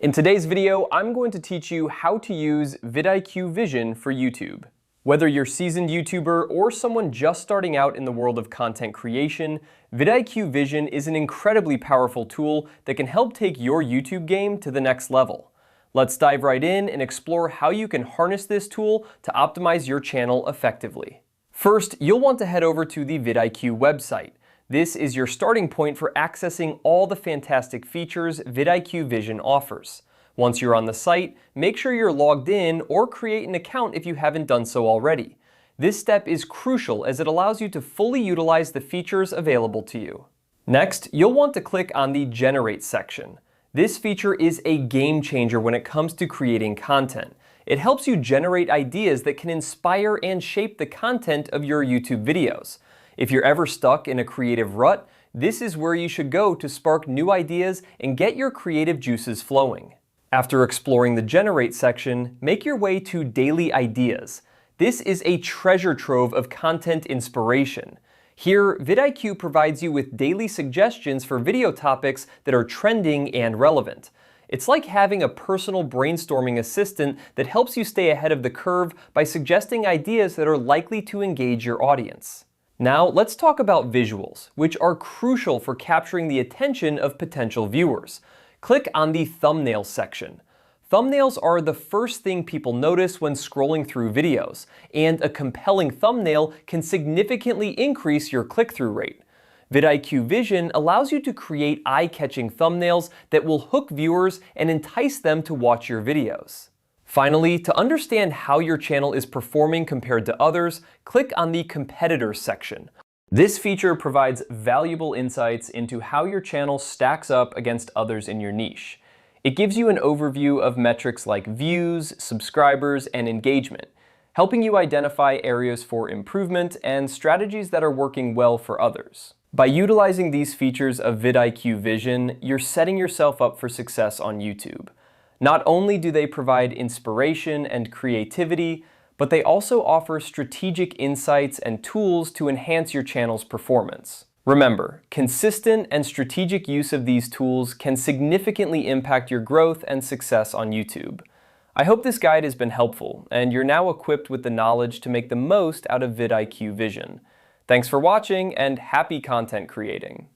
In today's video, I'm going to teach you how to use VidIQ Vision for YouTube. Whether you're a seasoned YouTuber or someone just starting out in the world of content creation, VidIQ Vision is an incredibly powerful tool that can help take your YouTube game to the next level. Let's dive right in and explore how you can harness this tool to optimize your channel effectively. First, you'll want to head over to the VidIQ website. This is your starting point for accessing all the fantastic features VidIQ Vision offers. Once you're on the site, make sure you're logged in or create an account if you haven't done so already. This step is crucial as it allows you to fully utilize the features available to you. Next, you'll want to click on the Generate section. This feature is a game changer when it comes to creating content. It helps you generate ideas that can inspire and shape the content of your YouTube videos. If you're ever stuck in a creative rut, this is where you should go to spark new ideas and get your creative juices flowing. After exploring the Generate section, make your way to Daily Ideas. This is a treasure trove of content inspiration. Here, VidIQ provides you with daily suggestions for video topics that are trending and relevant. It's like having a personal brainstorming assistant that helps you stay ahead of the curve by suggesting ideas that are likely to engage your audience. Now, let's talk about visuals, which are crucial for capturing the attention of potential viewers. Click on the Thumbnails section. Thumbnails are the first thing people notice when scrolling through videos, and a compelling thumbnail can significantly increase your click-through rate. VidIQ Vision allows you to create eye-catching thumbnails that will hook viewers and entice them to watch your videos. Finally, to understand how your channel is performing compared to others, click on the Competitors section. This feature provides valuable insights into how your channel stacks up against others in your niche. It gives you an overview of metrics like views, subscribers, and engagement, helping you identify areas for improvement and strategies that are working well for others. By utilizing these features of VidIQ Vision, you're setting yourself up for success on YouTube. Not only do they provide inspiration and creativity, but they also offer strategic insights and tools to enhance your channel's performance. Remember, consistent and strategic use of these tools can significantly impact your growth and success on YouTube. I hope this guide has been helpful, and you're now equipped with the knowledge to make the most out of VidIQ Vision. Thanks for watching, and happy content creating!